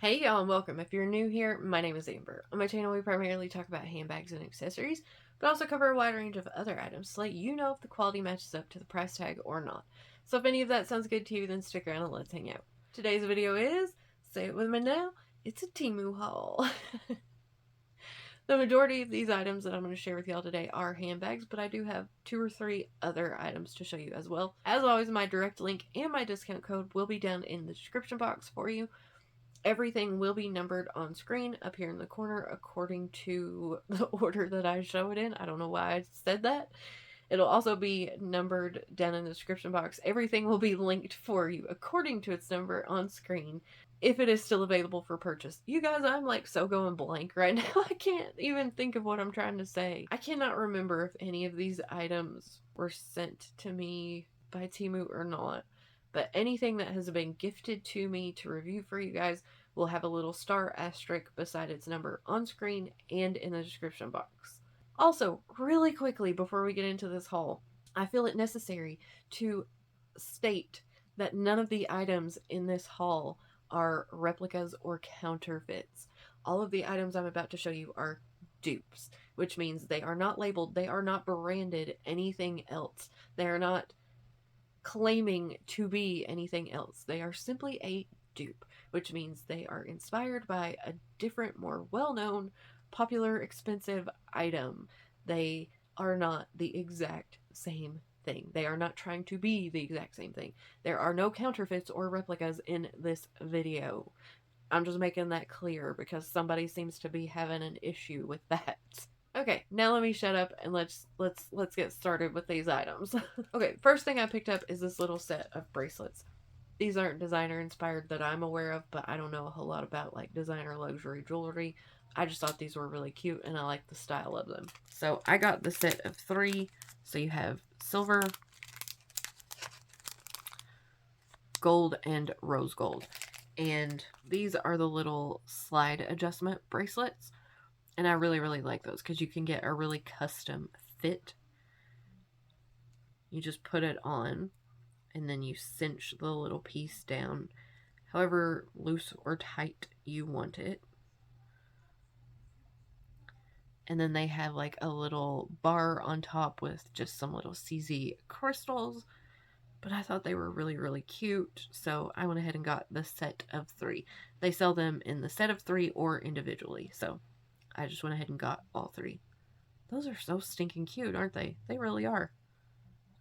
Hey y'all and welcome. If you're new here, my name is Amber. On my channel we primarily talk about handbags and accessories, but also cover a wide range of other items to let you know if the quality matches up to the price tag or not. So if any of that sounds good to you, then stick around and let's hang out. Today's video is, say it with me now, it's a Temu haul. The majority of these items that I'm going to share with y'all today are handbags, but I do have 2 or 3 other items to show you as well. As always, my direct link and my discount code will be down in the description box for you. Everything will be numbered on screen up here in the corner according to the order that I show it in. I don't know why I said that. It'll also be numbered down in the description box. Everything will be linked for you according to its number on screen if it is still available for purchase. You guys, I'm like so going blank right now. I can't even think of what I'm trying to say. I cannot remember if any of these items were sent to me by Temu or not. But anything that has been gifted to me to review for you guys will have a little star asterisk beside its number on screen and in the description box. Also, really quickly before we get into this haul, I feel it necessary to state that none of the items in this haul are replicas or counterfeits. All of the items I'm about to show you are dupes, which means they are not labeled, they are not branded anything else. They are not claiming to be anything else. They are simply a dupe, which means they are inspired by a different, more well-known, popular, expensive item. They are not the exact same thing. They are not trying to be the exact same thing. There are no counterfeits or replicas in this video. I'm just making that clear because somebody seems to be having an issue with that. Okay, now let me shut up and let's get started with these items. Okay, first thing I picked up is this little set of bracelets. These aren't designer inspired that I'm aware of, but I don't know a whole lot about like designer luxury jewelry. I just thought these were really cute and I like the style of them. So I got the set of 3. So you have silver, gold, and rose gold. And these are the little slide adjustment bracelets. And I really, really like those because you can get a really custom fit. You just put it on and then you cinch the little piece down however loose or tight you want it. And then they have like a little bar on top with just some little CZ crystals. But I thought they were really, really cute. So I went ahead and got the set of 3. They sell them in the set of 3 or individually. So I just went ahead and got all 3. Those are so stinking cute, aren't they? They really are.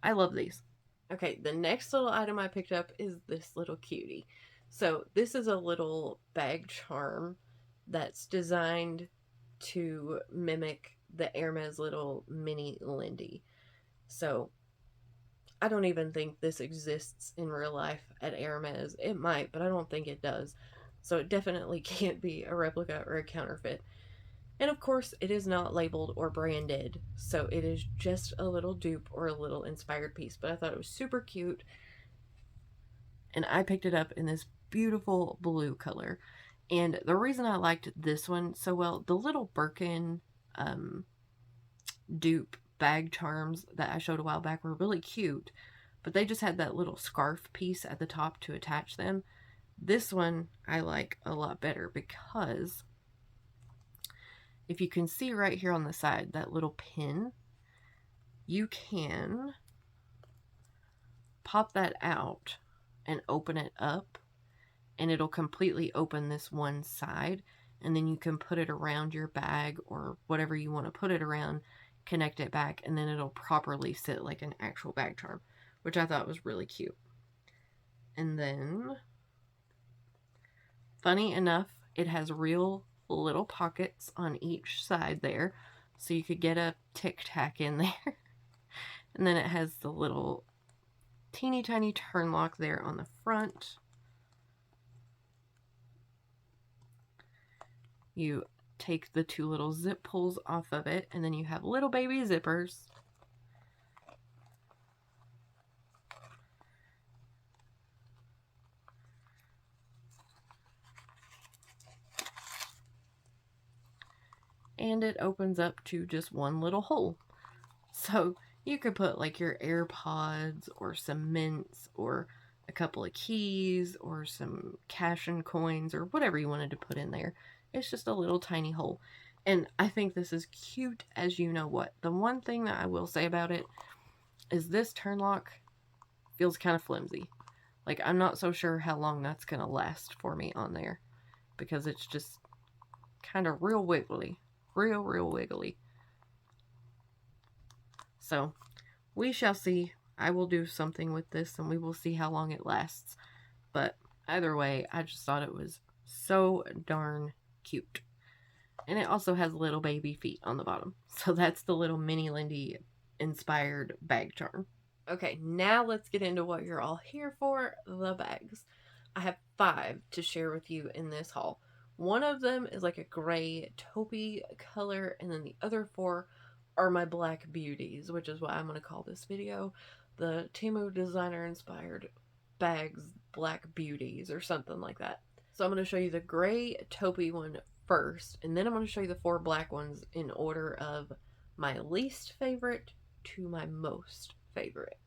I love these. Okay, the next little item I picked up is this little cutie. So this is a little bag charm that's designed to mimic the Hermes little mini Lindy. So I don't even think this exists in real life at Hermes. It might, but I don't think it does. So it definitely can't be a replica or a counterfeit. And of course, it is not labeled or branded, so it is just a little dupe or a little inspired piece. But I thought it was super cute, and I picked it up in this beautiful blue color. And the reason I liked this one so well, the little Birkin dupe bag charms that I showed a while back were really cute, but they just had that little scarf piece at the top to attach them. This one I like a lot better because if you can see right here on the side, that little pin, you can pop that out and open it up, and it'll completely open this one side, and then you can put it around your bag or whatever you want to put it around, connect it back, and then it'll properly sit like an actual bag charm, which I thought was really cute. And then, funny enough, it has real little pockets on each side there, so you could get a tic tac in there. And then it has the little teeny tiny turn lock there on the front. You take the 2 little zip pulls off of it, and then you have little baby zippers. And it opens up to just one little hole. So you could put like your AirPods or some mints or a couple of keys or some cash and coins or whatever you wanted to put in there. It's just a little tiny hole. And I think this is cute as you know what. The one thing that I will say about it is this turn lock feels kind of flimsy. Like, I'm not so sure how long that's going to last for me on there, because it's just kind of real wiggly. Real wiggly. So, we shall see. I will do something with this and we will see how long it lasts. But either way, I just thought it was so darn cute. And it also has little baby feet on the bottom. So that's the little mini Lindy inspired bag charm. Okay, now let's get into what you're all here for, the bags. I have 5 to share with you in this haul. One of them is like a gray taupey color, and then the other 4 are my Black Beauties, which is what I'm going to call this video. The Temu designer inspired bags, Black Beauties, or something like that. So I'm going to show you the gray taupey one first, and then I'm going to show you the 4 black ones in order of my least favorite to my most favorite.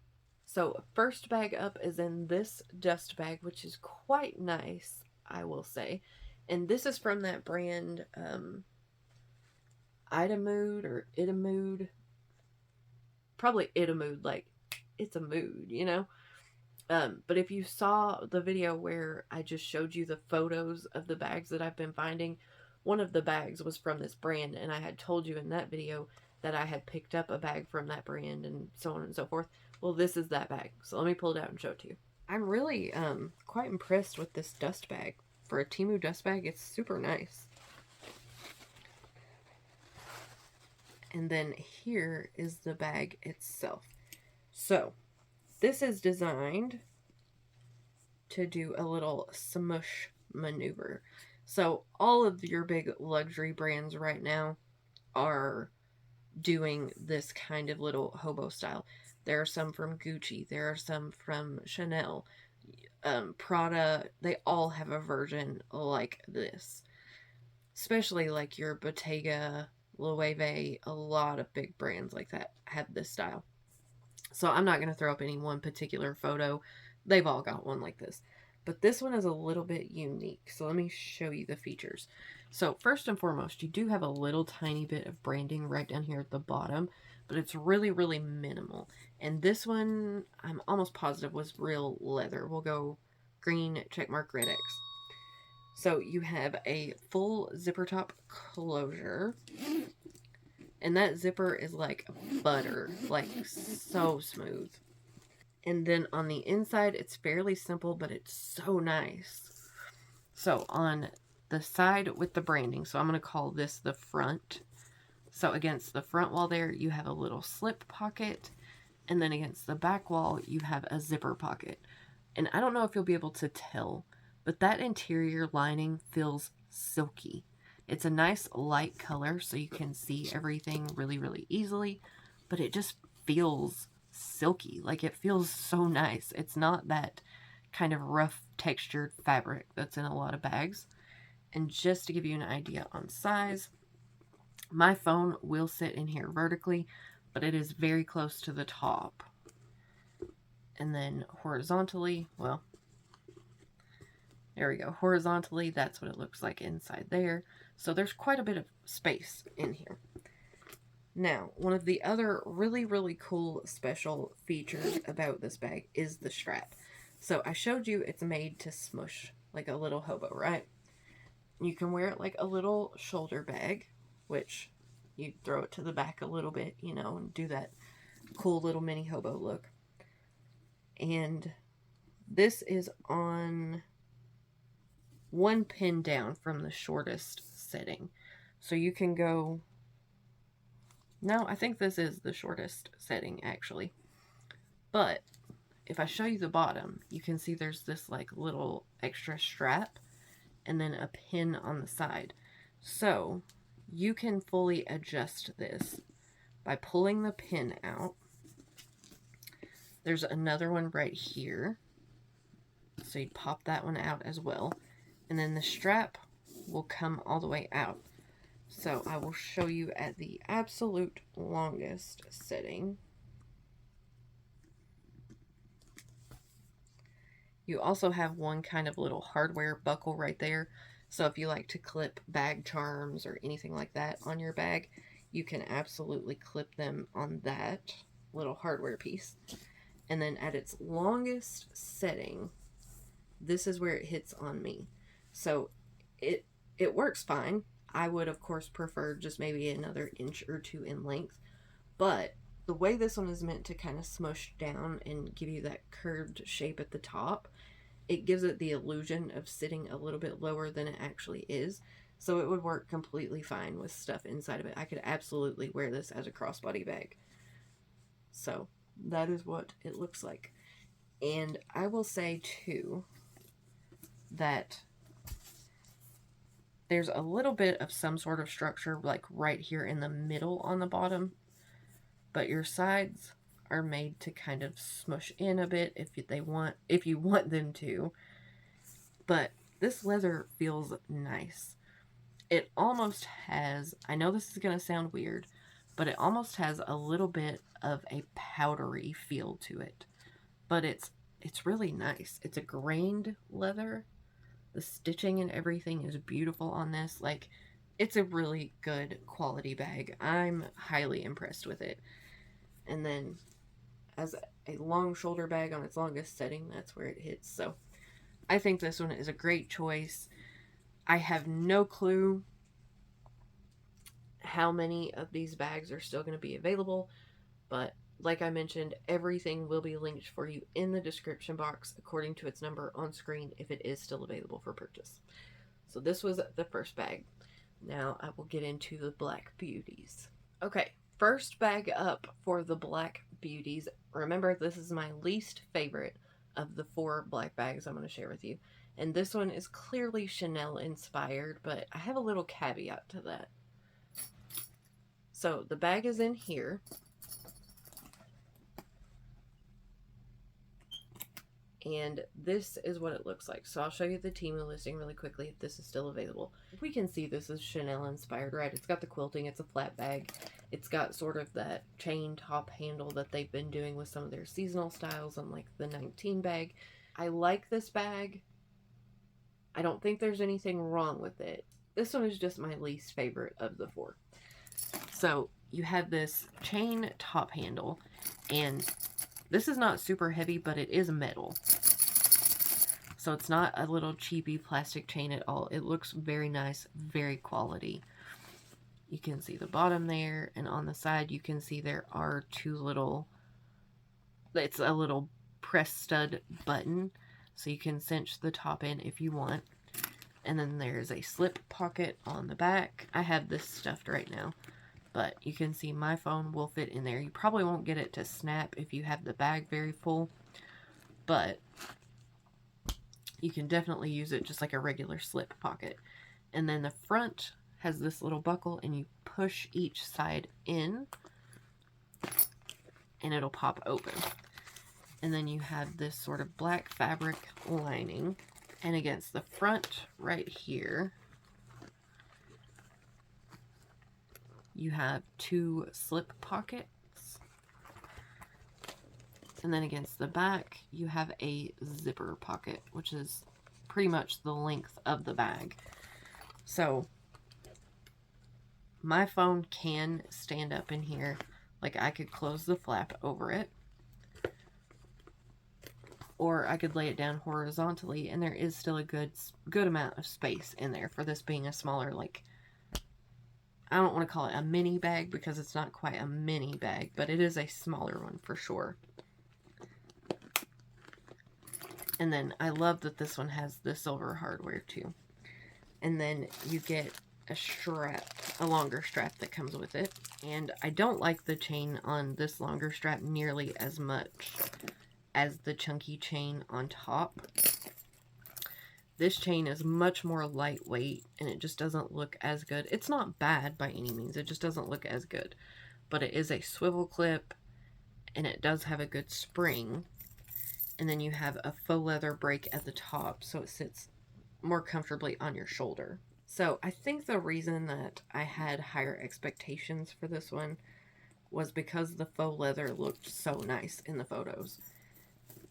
So first bag up is in this dust bag, which is quite nice, I will say. And this is from that brand, Itamood or Itamood. Probably Itamood, like it's a mood, you know? But if you saw the video where I just showed you the photos of the bags that I've been finding, one of the bags was from this brand, and I had told you in that video that I had picked up a bag from that brand and so on and so forth. Well, this is that bag. So let me pull it out and show it to you. I'm really quite impressed with this dust bag. For a Temu dust bag, it's super nice. And then here is the bag itself. So this is designed to do a little smush maneuver. So all of your big luxury brands right now are doing this kind of little hobo style. There are some from Gucci. There are some from Chanel. Prada. They all have a version like this. Especially like your Bottega, Loewe. A lot of big brands like that have this style. So I'm not going to throw up any one particular photo. They've all got one like this. But this one is a little bit unique. So let me show you the features. So first and foremost, you do have a little tiny bit of branding right down here at the bottom. But it's really, really minimal. And this one, I'm almost positive, was real leather. We'll go green checkmark red X. So you have a full zipper top closure. And that zipper is like butter. Like so smooth. And then on the inside, it's fairly simple, but it's so nice. So on the side with the branding, so I'm going to call this the front. So against the front wall there, you have a little slip pocket. And then against the back wall, you have a zipper pocket. And I don't know if you'll be able to tell, but that interior lining feels silky. It's a nice light color, so you can see everything really, really easily. But it just feels silky. Like, it feels so nice. It's not that kind of rough textured fabric that's in a lot of bags. And just to give you an idea on size, my phone will sit in here vertically, but it is very close to the top. And then horizontally, well, there we go. Horizontally, that's what it looks like inside there. So there's quite a bit of space in here. Now, one of the other really, really cool special features about this bag is the strap. So I showed you it's made to smush like a little hobo, right? You can wear it like a little shoulder bag, which you throw it to the back a little bit, you know, and do that cool little mini hobo look. And this is on one pin down from the shortest setting. So you can go... No, I think this is the shortest setting, actually. But if I show you the bottom, you can see there's this like little extra strap and then a pin on the side. So you can fully adjust this by pulling the pin out. There's another one right here. So you pop that one out as well. And then the strap will come all the way out. So I will show you at the absolute longest setting. You also have one kind of little hardware buckle right there. So if you like to clip bag charms or anything like that on your bag, you can absolutely clip them on that little hardware piece. And then at its longest setting, this is where it hits on me. So it works fine. I would of course prefer just maybe another inch or two in length, but the way this one is meant to kind of smush down and give you that curved shape at the top, it gives it the illusion of sitting a little bit lower than it actually is. So it would work completely fine with stuff inside of it. I could absolutely wear this as a crossbody bag. So that is what it looks like. And I will say too that there's a little bit of some sort of structure like right here in the middle on the bottom, but your sides are made to kind of smush in a bit if you want them to. But this leather feels nice. It almost has, I know this is going to sound weird, but it almost has a little bit of a powdery feel to it. But it's really nice. It's a grained leather. The stitching and everything is beautiful on this. Like, it's a really good quality bag. I'm highly impressed with it. And then as a long shoulder bag on its longest setting, that's where it hits. So I think this one is a great choice. I have no clue how many of these bags are still going to be available, but like I mentioned, everything will be linked for you in the description box according to its number on screen if it is still available for purchase. So this was the first bag. Now I will get into the Black Beauties. Okay, first bag up for the Black Beauties. Remember, this is my least favorite of the 4 black bags I'm going to share with you. And this one is clearly Chanel inspired, but I have a little caveat to that. So the bag is in here. And this is what it looks like. So I'll show you the Temu listing really quickly if this is still available. We can see this is Chanel inspired, right? It's got the quilting, it's a flat bag. It's got sort of that chain top handle that they've been doing with some of their seasonal styles on like the 19 bag. I like this bag. I don't think there's anything wrong with it. This one is just my least favorite of the 4. So you have this chain top handle, and this is not super heavy, but it is metal. So it's not a little cheapy plastic chain at all. It looks very nice, very quality. You can see the bottom there, and on the side you can see there are 2 little, it's a little press stud button, so you can cinch the top in if you want. And then there's a slip pocket on the back. I have this stuffed right now, but you can see my phone will fit in there. You probably won't get it to snap if you have the bag very full, but you can definitely use it just like a regular slip pocket. And then the front has this little buckle, and you push each side in and it'll pop open. And then you have this sort of black fabric lining, and against the front right here you have 2 slip pockets, and then against the back you have a zipper pocket, which is pretty much the length of the bag. So my phone can stand up in here. Like, I could close the flap over it, or I could lay it down horizontally, and there is still a good amount of space in there for this being a smaller, like, I don't want to call it a mini bag because it's not quite a mini bag, but it is a smaller one for sure. And then I love that this one has the silver hardware too. And then you get a strap, a longer strap that comes with it. And I don't like the chain on this longer strap nearly as much as the chunky chain on top. This chain is much more lightweight, and it just doesn't look as good. It's not bad by any means, it just doesn't look as good. But it is a swivel clip, and it does have a good spring. And then you have a faux leather break at the top, so it sits more comfortably on your shoulder. So I think the reason that I had higher expectations for this one was because the faux leather looked so nice in the photos.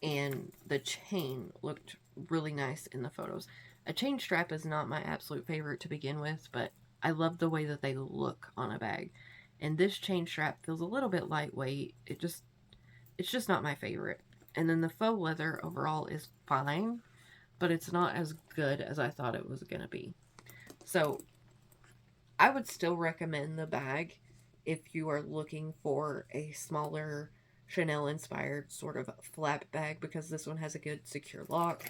and the chain looked really nice in the photos. A chain strap is not my absolute favorite to begin with, but I love the way that they look on a bag. And this chain strap feels a little bit lightweight. It's just not my favorite. And then the faux leather overall is fine, but it's not as good as I thought it was going to be. So I would still recommend the bag if you are looking for a smaller Chanel inspired sort of flap bag, because this one has a good secure lock.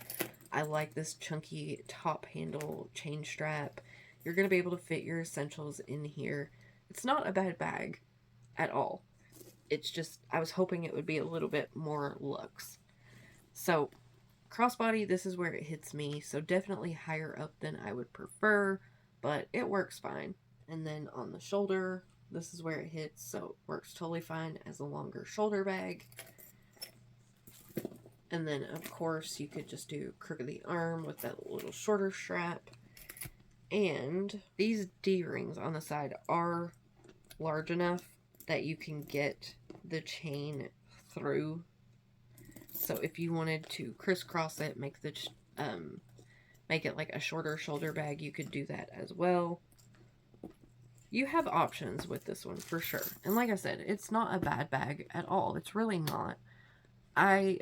I like this chunky top handle chain strap. You're going to be able to fit your essentials in here. It's not a bad bag at all. It's just, I was hoping it would be a little bit more luxe. So, crossbody, this is where it hits me. So definitely higher up than I would prefer, but it works fine. And then on the shoulder, this is where it hits, so it works totally fine as a longer shoulder bag. And then, of course, you could just do crook of the arm with that little shorter strap. And these D-rings on the side are large enough that you can get the chain through. So if you wanted to crisscross it, make it like a shorter shoulder bag, you could do that as well. You have options with this one for sure. And like I said, it's not a bad bag at all. It's really not. I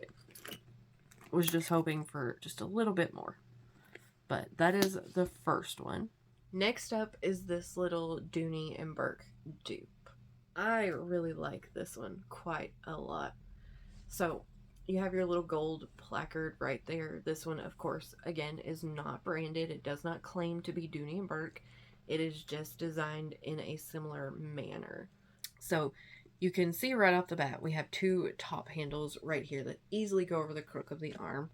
was just hoping for just a little bit more. But that is the first one. Next up is this little Dooney and Bourke dupe. I really like this one quite a lot. So you have your little gold placard right there. This one, of course, again, is not branded. It does not claim to be Dooney and Bourke. It is just designed in a similar manner. So you can see right off the bat, we have two top handles right here that easily go over the crook of the arm.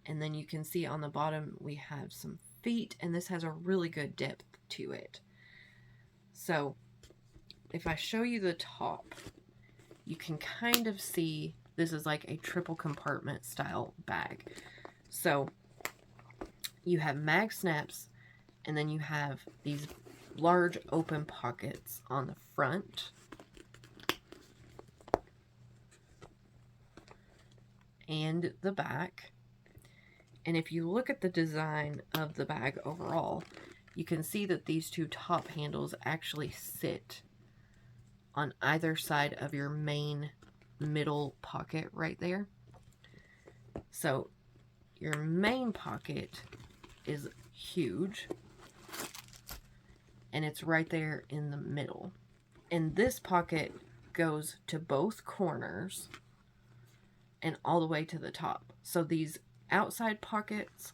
And then you can see on the bottom, we have some feet, and this has a really good depth to it. So if I show you the top, you can kind of see this is like a triple compartment style bag. So you have mag snaps, and then you have these large open pockets on the front. And the back. And if you look at the design of the bag overall, you can see that these two top handles actually sit on either side of your main middle pocket right there. So your main pocket is huge, and it's right there in the middle. And this pocket goes to both corners and all the way to the top. So these outside pockets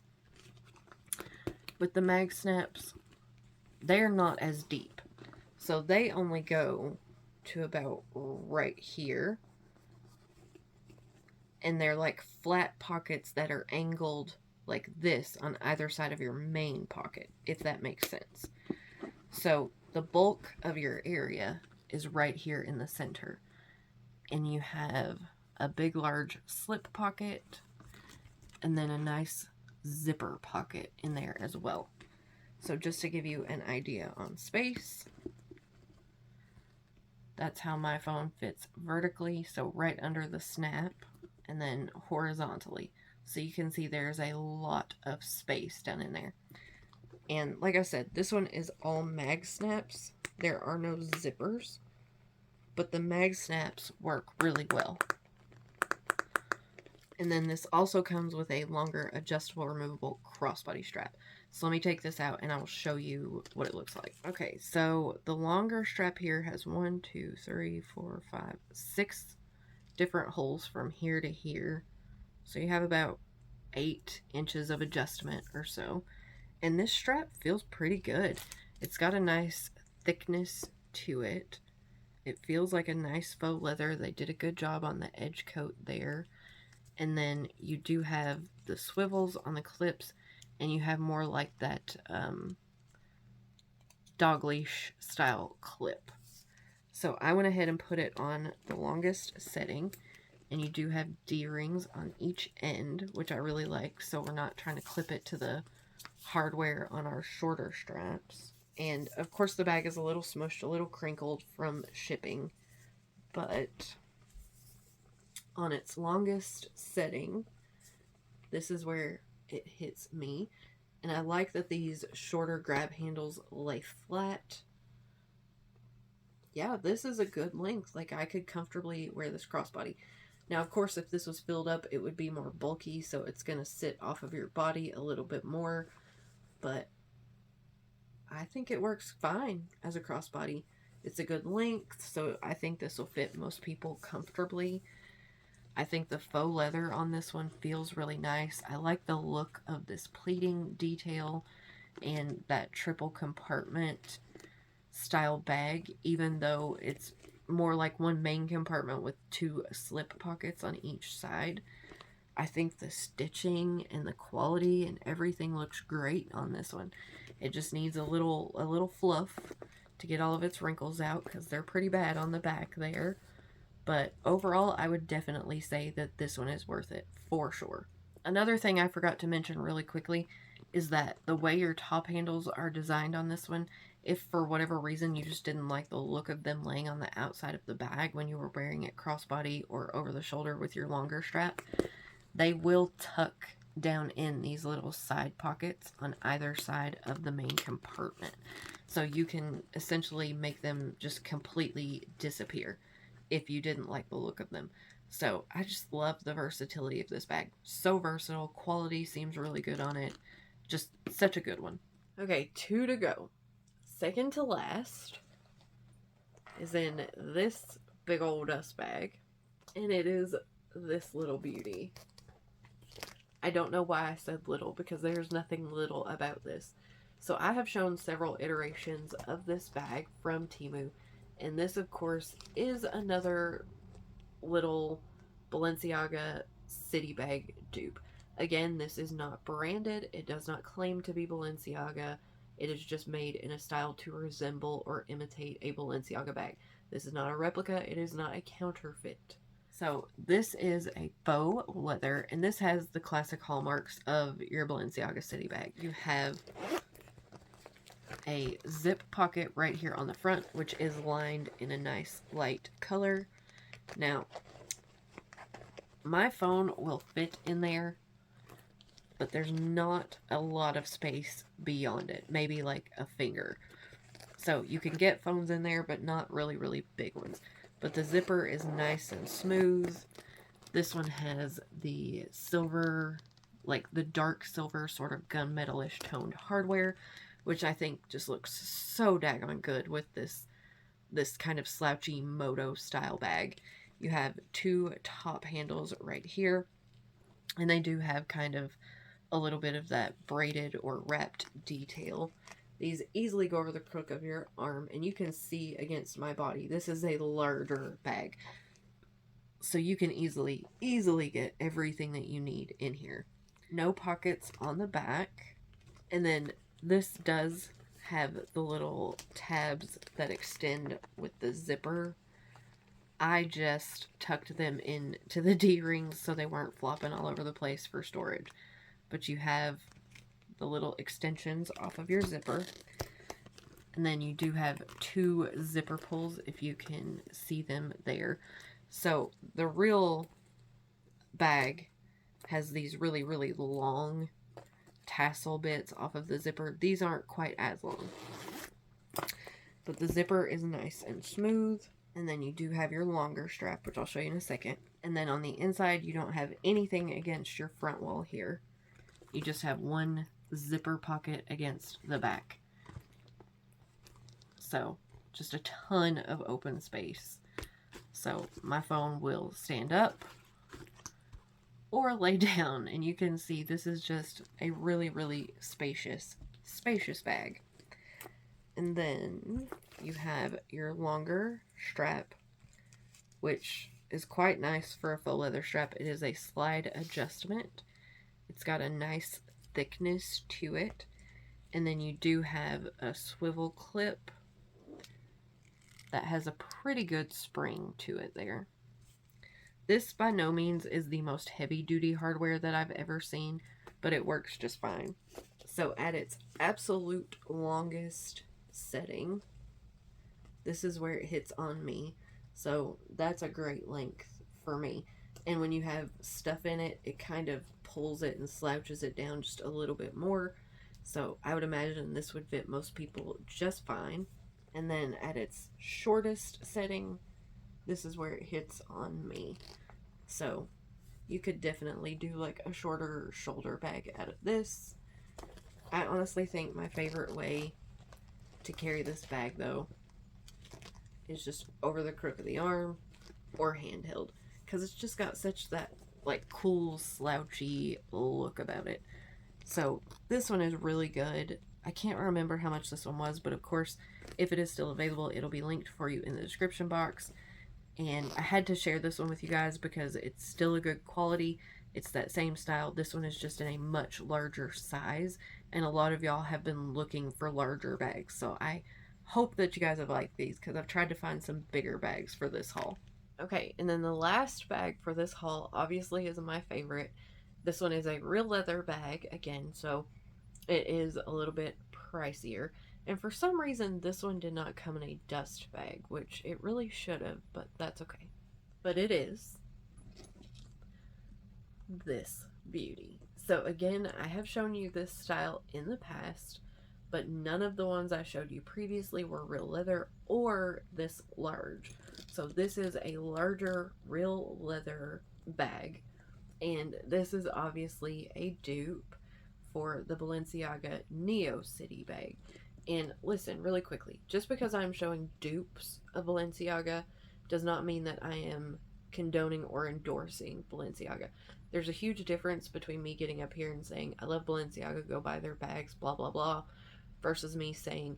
with the mag snaps, they're not as deep. So they only go to about right here. And they're like flat pockets that are angled like this on either side of your main pocket, if that makes sense. So the bulk of your area is right here in the center. And you have a big, large slip pocket, and then a nice zipper pocket in there as well. So just to give you an idea on space, that's how my phone fits vertically, so right under the snap, and then horizontally. So you can see there's a lot of space down in there. And like I said, this one is all mag snaps. There are no zippers, but the mag snaps work really well. And then this also comes with a longer adjustable removable crossbody strap. So let me take this out and I'll show you what it looks like. Okay, so the longer strap here has 1, 2, 3, 4, 5, 6 different holes from here to here. So you have about 8 inches of adjustment or so. And this strap feels pretty good. It's got a nice thickness to it. It feels like a nice faux leather. They did a good job on the edge coat there. And then you do have the swivels on the clips, and you have more like that dog leash style clip. So I went ahead and put it on the longest setting, and you do have D-rings on each end, which I really like, so we're not trying to clip it to the hardware on our shorter straps. And of course the bag is a little smushed, a little crinkled from shipping, but on its longest setting, this is where it hits me. And I like that these shorter grab handles lay flat. Yeah, this is a good length. Like, I could comfortably wear this crossbody. Now, of course, if this was filled up, it would be more bulky, so it's going to sit off of your body a little bit more. But I think it works fine as a crossbody. It's a good length, so I think this will fit most people comfortably. I think the faux leather on this one feels really nice. I like the look of this pleating detail and that triple compartment style bag, even though it's more like one main compartment with 2 slip pockets on each side. I think the stitching and the quality and everything looks great on this one. It just needs a little fluff to get all of its wrinkles out, because they're pretty bad on the back there. But overall, I would definitely say that this one is worth it, for sure. Another thing I forgot to mention really quickly is that the way your top handles are designed on this one, if for whatever reason you just didn't like the look of them laying on the outside of the bag when you were wearing it crossbody or over the shoulder with your longer strap, they will tuck down in these little side pockets on either side of the main compartment. So you can essentially make them just completely disappear if you didn't like the look of them. So I just love the versatility of this bag. So versatile. Quality seems really good on it. Just such a good one. Okay, 2 to go. Second to last is in this big old dust bag. And it is this little beauty. I don't know why I said little, because there's nothing little about this. So I have shown several iterations of this bag from Temu, and this, of course, is another little Balenciaga City bag dupe. Again, this is not branded. It does not claim to be Balenciaga. It is just made in a style to resemble or imitate a Balenciaga bag. This is not a replica. It is not a counterfeit. So this is a faux leather, and this has the classic hallmarks of your Balenciaga City bag. You have a zip pocket right here on the front, which is lined in a nice light color. Now, my phone will fit in there, but there's not a lot of space beyond it. Maybe like a finger. So you can get phones in there, but not really, really big ones. But the zipper is nice and smooth. This one has the silver, like the dark silver sort of gunmetal-ish toned hardware, which I think just looks so daggone good with this kind of slouchy moto style bag. You have 2 top handles right here, and they do have kind of a little bit of that braided or wrapped detail. These easily go over the crook of your arm, and you can see against my body. This is a larger bag, so you can easily get everything that you need in here. No pockets on the back, and then this does have the little tabs that extend with the zipper. I just tucked them into the D-rings so they weren't flopping all over the place for storage. But you have the little extensions off of your zipper. And then you do have 2 zipper pulls, if you can see them there. So the real bag has these really, really long tassel bits off of the zipper. These aren't quite as long. But the zipper is nice and smooth. And then you do have your longer strap, which I'll show you in a second. And then on the inside, you don't have anything against your front wall here. You just have 1 zipper pocket against the back. So, just a ton of open space. So, my phone will stand up or lay down, and you can see this is just a really, really spacious bag. And then you have your longer strap, which is quite nice for a faux leather strap. It is a slide adjustment. It's got a nice thickness to it. And then you do have a swivel clip that has a pretty good spring to it there. This by no means is the most heavy duty hardware that I've ever seen, but it works just fine. So at its absolute longest setting, this is where it hits on me. So that's a great length for me. And when you have stuff in it, it kind of pulls it and slouches it down just a little bit more. So I would imagine this would fit most people just fine. And then at its shortest setting, this is where it hits on me. So you could definitely do like a shorter shoulder bag out of this. I honestly think my favorite way to carry this bag though is just over the crook of the arm or handheld, because it's just got such that like cool slouchy look about it. So this one is really good. I can't remember how much this one was, but of course if it is still available, it'll be linked for you in the description box. And I had to share this one with you guys because it's still a good quality. It's that same style. This one is just in a much larger size, and a lot of y'all have been looking for larger bags. So I hope that you guys have liked these, because I've tried to find some bigger bags for this haul. Okay, and then the last bag for this haul obviously is my favorite. This one is a real leather bag again, so it is a little bit pricier. And for some reason, this one did not come in a dust bag, which it really should have, but that's okay. But it is this beauty. So again, I have shown you this style in the past, but none of the ones I showed you previously were real leather or this large. So this is a larger real leather bag, and this is obviously a dupe for the Balenciaga Neo City bag. And listen, really quickly, just because I'm showing dupes of Balenciaga does not mean that I am condoning or endorsing Balenciaga. There's a huge difference between me getting up here and saying, I love Balenciaga, go buy their bags, blah, blah, blah, versus me saying,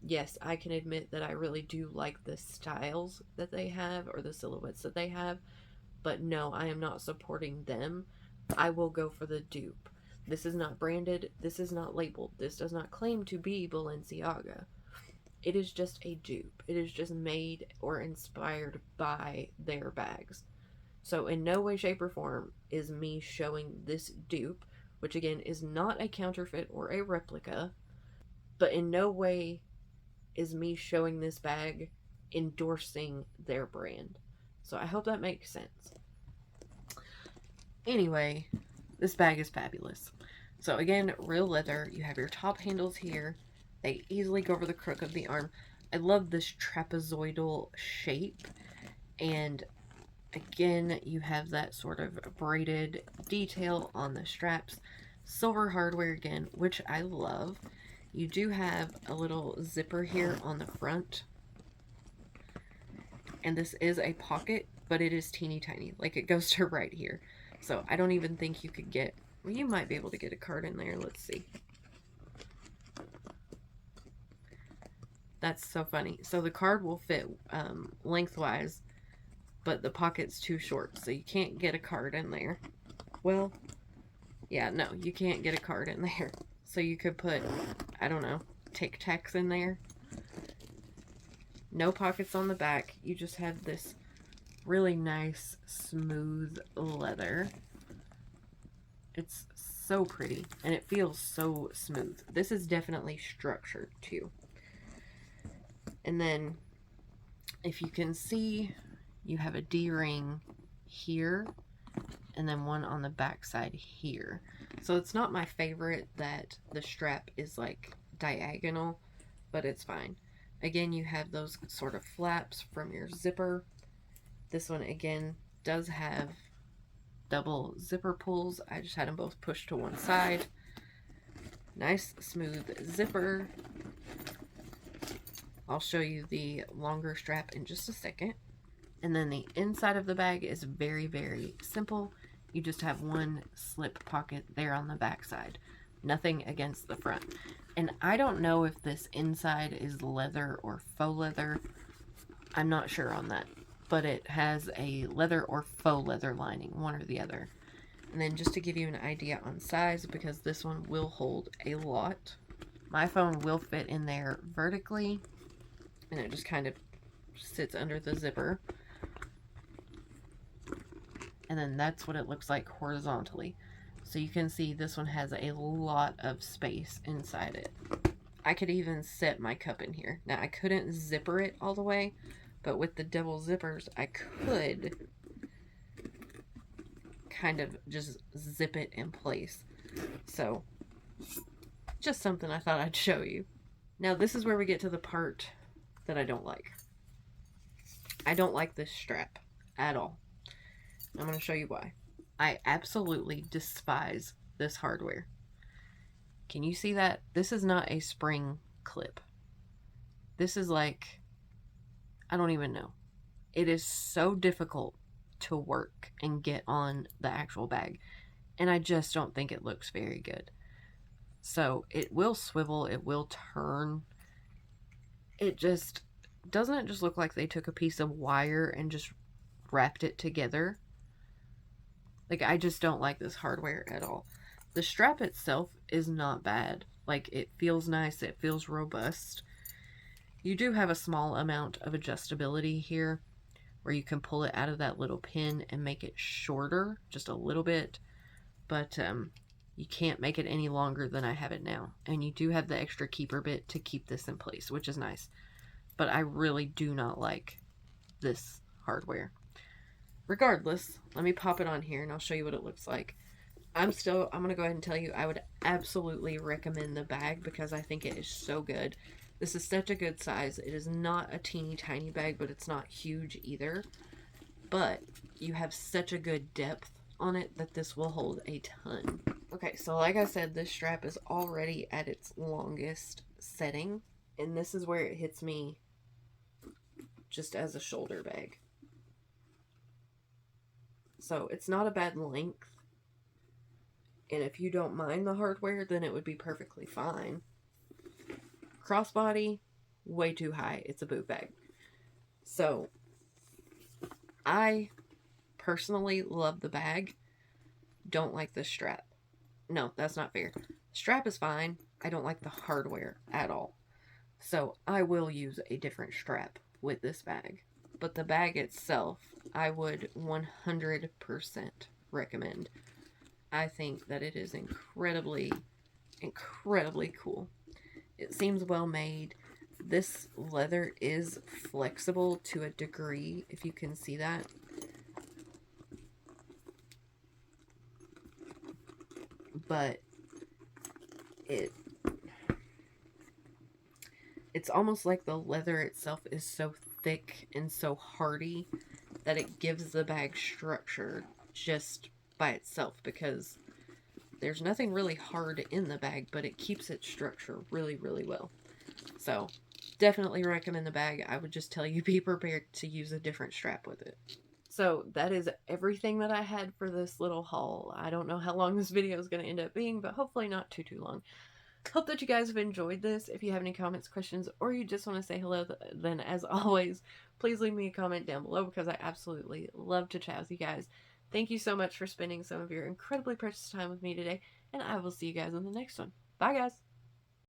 yes, I can admit that I really do like the styles that they have or the silhouettes that they have, but no, I am not supporting them. I will go for the dupe. This is not branded. This is not labeled. This does not claim to be Balenciaga. It is just a dupe. It is just made or inspired by their bags. So in no way, shape, or form is me showing this dupe, which again is not a counterfeit or a replica, but in no way is me showing this bag endorsing their brand. So I hope that makes sense. Anyway, this bag is fabulous. So again, real leather. You have your top handles here. They easily go over the crook of the arm. I love this trapezoidal shape. And again, you have that sort of braided detail on the straps. Silver hardware again, which I love. You do have a little zipper here on the front. And this is a pocket, but it is teeny tiny. Like, it goes to right here. So I don't even think you could get... Well, you might be able to get a card in there. Let's see. That's so funny. So the card will fit lengthwise, but the pocket's too short, so you can't get a card in there. Well, yeah, no, you can't get a card in there. So you could put, I don't know, Tic Tacs in there. No pockets on the back. You just have this really nice, smooth leather. It's so pretty, and it feels so smooth. This is definitely structured, too. And then, if you can see, you have a D-ring here, and then one on the back side here. So it's not my favorite that the strap is like diagonal, but it's fine. Again, you have those sort of flaps from your zipper. This one, again, does have double zipper pulls. I just had them both pushed to one side. Nice, smooth zipper. I'll show you the longer strap in just a second. And then the inside of the bag is very, very simple. You just have one slip pocket there on the back side. Nothing against the front. And I don't know if this inside is leather or faux leather. I'm not sure on that. But it has a leather or faux leather lining, one or the other. And then just to give you an idea on size, because this one will hold a lot, my phone will fit in there vertically, and it just kind of sits under the zipper. And then that's what it looks like horizontally. So you can see this one has a lot of space inside it. I could even set my cup in here. Now I couldn't zipper it all the way, but with the double zippers I could kind of just zip it in place. So, just something I thought I'd show you. Now, this is where we get to the part that I don't like. I don't like this strap at all. I'm going to show you why. I absolutely despise this hardware. Can you see that? This is not a spring clip. This is like, I don't even know. It is so difficult to work and get on the actual bag. And I just don't think it looks very good. So it will swivel, it will turn. It just, doesn't it just look like they took a piece of wire and just wrapped it together? Like, I just don't like this hardware at all. The strap itself is not bad. Like, it feels nice, it feels robust. You do have a small amount of adjustability here, where you can pull it out of that little pin and make it shorter, just a little bit. But you can't make it any longer than I have it now. And you do have the extra keeper bit to keep this in place, which is nice. But I really do not like this hardware. Regardless, let me pop it on here and I'll show you what it looks like. I'm going to go ahead and tell you, I would absolutely recommend the bag because I think it is so good. This is such a good size. It is not a teeny tiny bag, but it's not huge either. But you have such a good depth on it that this will hold a ton. Okay, so like I said, this strap is already at its longest setting. And this is where it hits me just as a shoulder bag. So it's not a bad length. And if you don't mind the hardware, then it would be perfectly fine. Crossbody, way too high. It's a boot bag. So I personally love the bag. Don't like the strap. No, that's not fair. Strap is fine. I don't like the hardware at all. So I will use a different strap with this bag. But the bag itself, I would 100% recommend. I think that it is incredibly, incredibly cool. It seems well made. This leather is flexible to a degree, if you can see that. But it's almost like the leather itself is so thick and so hardy that it gives the bag structure just by itself, because there's nothing really hard in the bag, but it keeps its structure really, really well. So definitely recommend the bag. I would just tell you, be prepared to use a different strap with it. So that is everything that I had for this little haul. I don't know how long this video is going to end up being, but hopefully not too long. Hope that you guys have enjoyed this. If you have any comments, questions, or you just want to say hello, then as always, please leave me a comment down below because I absolutely love to chat with you guys. Thank you so much for spending some of your incredibly precious time with me today, and I will see you guys in the next one. Bye, guys!